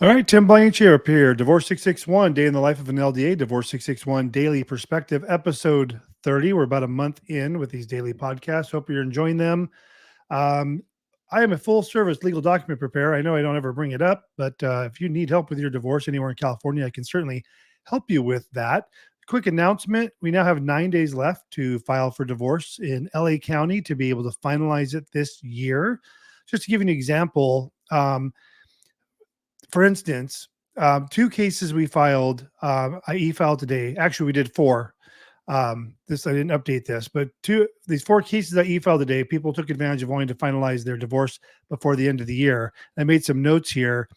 All right, Tim Blanchard up here. Divorce 661, Day in the Life of an LDA. Divorce 661 Daily Perspective, episode 30. We're about a month in with these daily podcasts. Hope you're enjoying them. Um, I am a full service legal document preparer. I know I don't ever bring it up, but if you need help with your divorce anywhere in California, I can certainly help you with that. Quick announcement, we now have 9 days left to file for divorce in LA County to be able to finalize it this year. Just to give you an example, for instance, two cases we filed, I e-filed today. Actually, we did four. This I didn't update this, but these four cases I e-filed today, people took advantage of wanting to finalize their divorce before the end of the year. I made some notes here.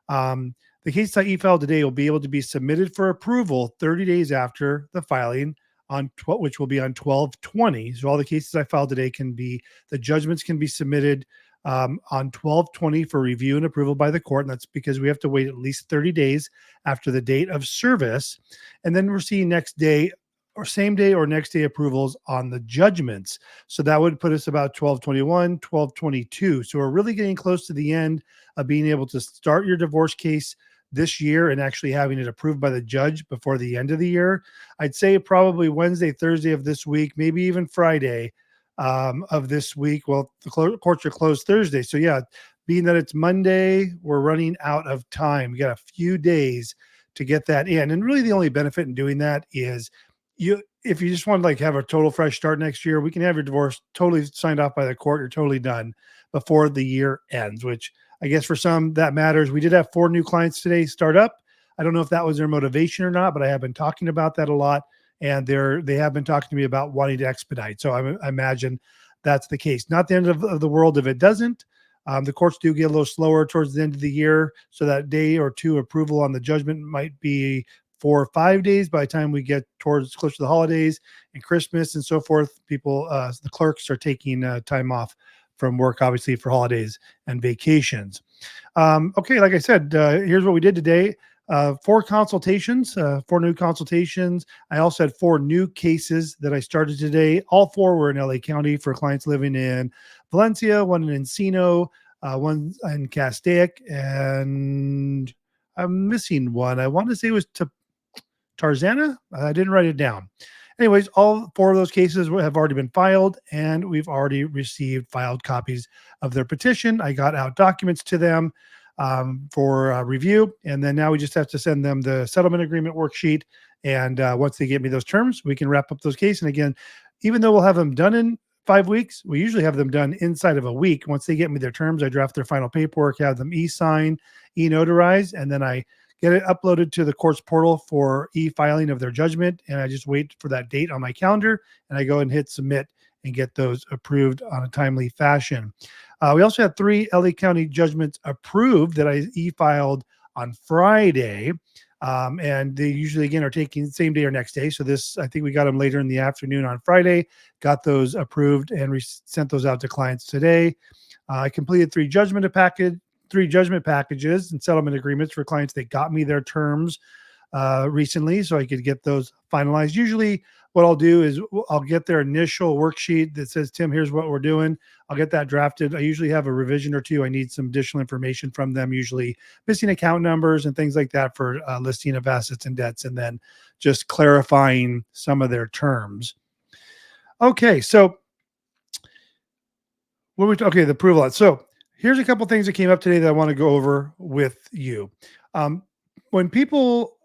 The case I e-filed today will be able to be submitted for approval 30 days after the filing on which will be on 12/20. So all the cases I filed today the judgments can be submitted on 12/20 for review and approval by the court. And that's because we have to wait at least 30 days after the date of service. And then we're seeing next day or same day or next day approvals on the judgments. So that would put us about 12/21, 12/22. So we're really getting close to the end of being able to start your divorce case this year and actually having it approved by the judge before the end of the year. I'd say probably Wednesday, Thursday of this week, maybe even Friday of this week. Well, the courts are closed Thursday. So yeah, being that it's Monday, we're running out of time. We got a few days to get that in. And really the only benefit in doing that is if you just want to like have a total fresh start next year, we can have your divorce totally signed off by the court. You're totally done before the year ends, which I guess for some that matters. We did have 4 new clients today start up. I don't know if that was their motivation or not, but I have been talking about that a lot. And they have been talking to me about wanting to expedite. So I imagine that's the case. Not the end of the world if it doesn't. The courts do get a little slower towards the end of the year. So that day or two approval on the judgment might be 4 or 5 days by the time we get towards close to the holidays and Christmas and so forth. The clerks are taking time off from work, obviously, for holidays and vacations. Okay, like I said, here's what we did today. 4 consultations, 4 new consultations. I also had 4 new cases that I started today. All 4 were in LA County for clients living in Valencia, one in Encino, one in Castaic, and I'm missing one. I want to say it was Tarzana. I didn't write it down. Anyways, all 4 of those cases have already been filed, and we've already received filed copies of their petition. I got out documents to them for review. And then now we just have to send them the settlement agreement worksheet. And once they get me those terms, we can wrap up those cases. And again, even though we'll have them done in 5 weeks, we usually have them done inside of a week. Once they get me their terms, I draft their final paperwork, have them e-sign, e-notarize, and then I get it uploaded to the court's portal for e-filing of their judgment. And I just wait for that date on my calendar, and I go and hit submit and get those approved on a timely fashion. We also had 3 LA County judgments approved that I e-filed on Friday. And they usually, again, are taking the same day or next day. So I think we got them later in the afternoon on Friday, got those approved and sent those out to clients today. I completed 3 judgment packages and settlement agreements for clients that got me their terms recently, so I could get those finalized. Usually what I'll do is I'll get their initial worksheet that says, Tim, here's what we're doing. I'll get that drafted. I usually have a revision or 2. I need some additional information from them, usually missing account numbers and things like that for listing of assets and debts, and then just clarifying some of their terms. Okay, so the approval. So here's a couple things that came up today that I want to go over with you. When people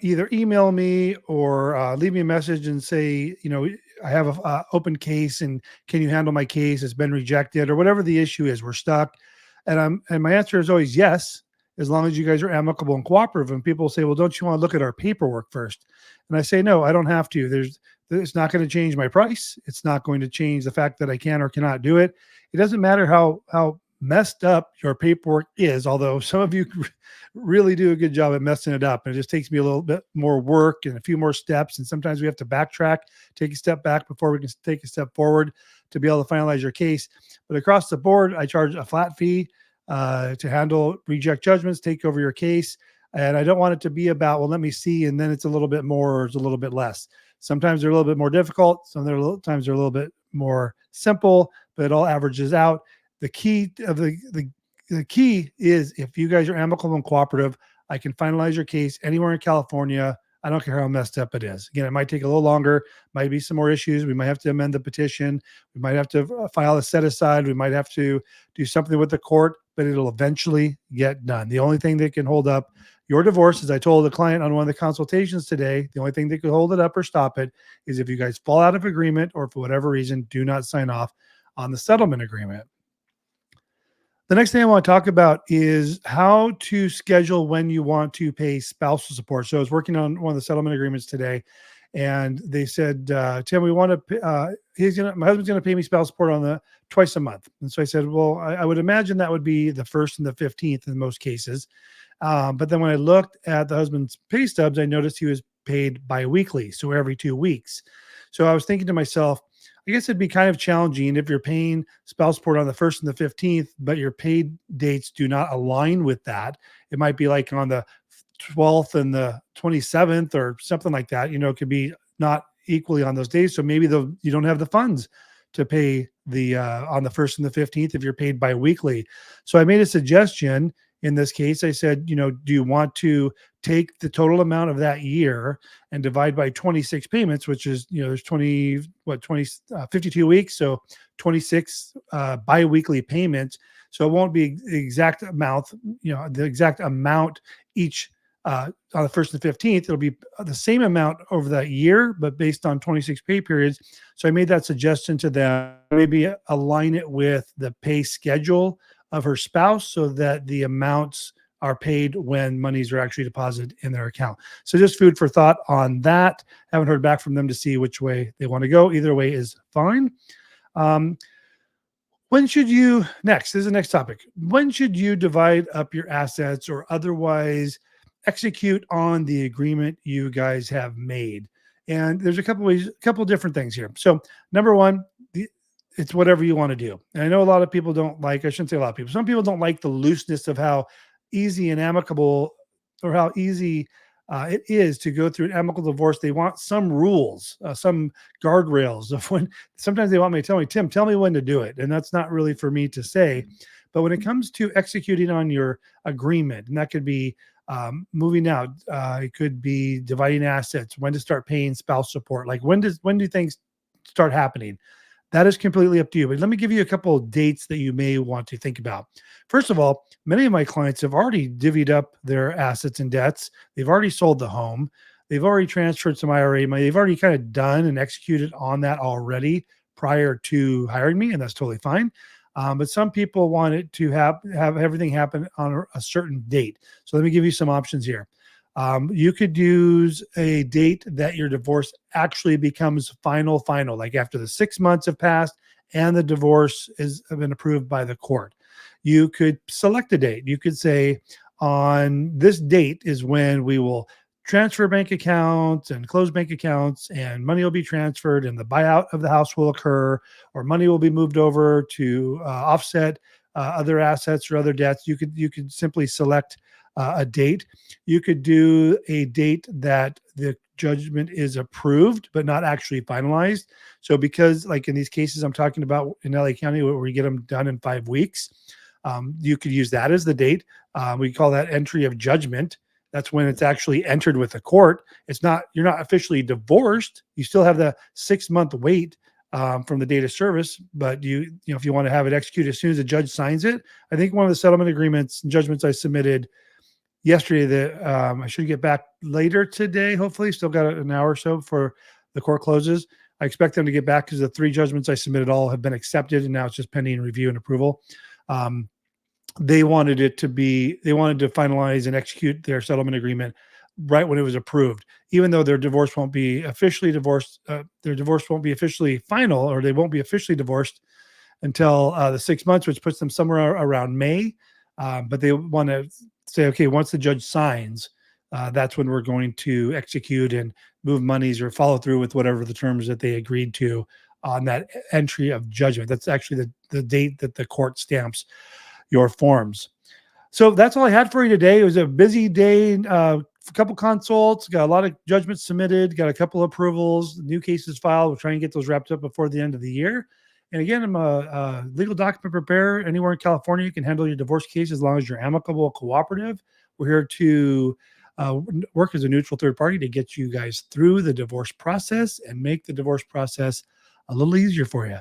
either email me or leave me a message and say, I have an open case and can you handle my case? It's been rejected or whatever the issue is, we're stuck. And my answer is always yes, as long as you guys are amicable and cooperative. And people say, well, don't you want to look at our paperwork first? And I say, no, I don't have to. It's not going to change my price. It's not going to change the fact that I can or cannot do it. It doesn't matter how messed up your paperwork is, although some of you really do a good job at messing it up. And it just takes me a little bit more work and a few more steps. And sometimes we have to backtrack, take a step back before we can take a step forward to be able to finalize your case. But across the board, I charge a flat fee to handle reject judgments, take over your case. And I don't want it to be about, well, let me see. And then it's a little bit more or it's a little bit less. Sometimes they're a little bit more difficult. Sometimes they're a little bit more simple, but it all averages out. The key is if you guys are amicable and cooperative, I can finalize your case anywhere in California. I don't care how messed up it is. Again, it might take a little longer, might be some more issues. We might have to amend the petition. We might have to file a set aside. We might have to do something with the court, but it'll eventually get done. The only thing that can hold up your divorce, as I told the client on one of the consultations today, the only thing that could hold it up or stop it is if you guys fall out of agreement or for whatever reason, do not sign off on the settlement agreement. The next thing I want to talk about is how to schedule when you want to pay spousal support. So I was working on one of the settlement agreements today, and they said, Tim, we want to, my husband's going to pay me spousal support on the twice a month. And so I said, well, I would imagine that would be the 1st and the 15th in most cases. But then when I looked at the husband's pay stubs, I noticed he was paid biweekly, so every 2 weeks. So I was thinking to myself, I guess it'd be kind of challenging if you're paying spousal support on the 1st and the 15th, but your paid dates do not align with that. It might be like on the 12th and the 27th or something like that. It could be not equally on those days. So maybe you don't have the funds to pay the on the 1st and the 15th if you're paid biweekly. So I made a suggestion. In this case, I said, do you want to take the total amount of that year and divide by 26 payments, which is, there's 52 weeks. So 26 biweekly payments. So it won't be the exact amount, the exact amount each on the 1st and 15th. It'll be the same amount over that year, but based on 26 pay periods. So I made that suggestion to them, maybe align it with the pay schedule of her spouse so that the amounts are paid when monies are actually deposited in their account. So just food for thought on that. Haven't heard back from them to see which way they want to go. Either way is fine. When should you, this is the next topic. When should you divide up your assets or otherwise execute on the agreement you guys have made? And there's a couple different things here. So number one, it's whatever you want to do. And I know a lot of people don't like, I shouldn't say a lot of people, some people don't like the looseness of how easy and amicable or how easy it is to go through an amicable divorce. They want some rules, some guardrails of when. Sometimes they want me to tell me, Tim, tell me when to do it. And that's not really for me to say. But when it comes to executing on your agreement, and that could be moving out, it could be dividing assets, when to start paying spouse support, like when do things start happening? That is completely up to you. But let me give you a couple of dates that you may want to think about. First of all, many of my clients have already divvied up their assets and debts. They've already sold the home. They've already transferred some IRA money. They've already kind of done and executed on that already prior to hiring me, and that's totally fine. But some people want it to have everything happen on a certain date. So let me give you some options here. You could use a date that your divorce actually becomes final, like after the 6 months have passed and the divorce has been approved by the court. You could select a date. You could say on this date is when we will transfer bank accounts and close bank accounts and money will be transferred and the buyout of the house will occur, or money will be moved over to offset other assets or other debts. You could simply select a date. You could do a date that the judgment is approved but not actually finalized. So because like in these cases I'm talking about in LA County where we get them done in 5 weeks, you could use that as the date. We call that entry of judgment. That's when it's actually entered with the court. You're not officially divorced. You still have the 6-month wait from the date of service, but if you want to have it executed as soon as the judge signs it. I think one of the settlement agreements and judgments I submitted yesterday that I should get back later today, hopefully. Still got an hour or so before the court closes. I expect them to get back because the 3 judgments I submitted all have been accepted and now it's just pending review and approval. They wanted to finalize and execute their settlement agreement right when it was approved, even though their divorce won't be officially divorced. Their divorce won't be officially final, or they won't be officially divorced until the 6 months, which puts them somewhere around May. But they want to say, okay, once the judge signs, that's when we're going to execute and move monies or follow through with whatever the terms that they agreed to on that entry of judgment. That's actually the date that the court stamps your forms. So that's all I had for you today. It was a busy day, a couple consults, got a lot of judgments submitted, got a couple approvals, new cases filed. We'll try and get those wrapped up before the end of the year. And again, I'm a legal document preparer. Anywhere in California, you can handle your divorce case as long as you're amicable, cooperative. We're here to work as a neutral third party to get you guys through the divorce process and make the divorce process a little easier for you.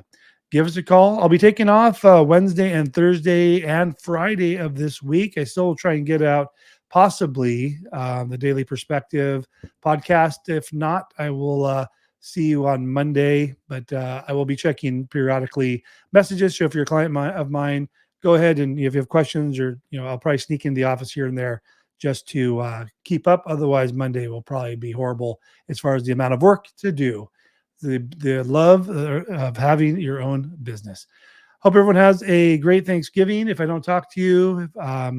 Give us a call. I'll be taking off Wednesday and Thursday and Friday of this week. I still will try and get out possibly the Daily Perspective podcast. If not, I will see you on Monday, but I will be checking periodically messages. So if you're a client of mine, go ahead and if you have questions or, I'll probably sneak in the office here and there just to keep up. Otherwise, Monday will probably be horrible as far as the amount of work to do. The love of having your own business. Hope everyone has a great Thanksgiving. If I don't talk to you, if I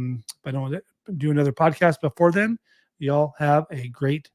don't do another podcast before then, y'all have a great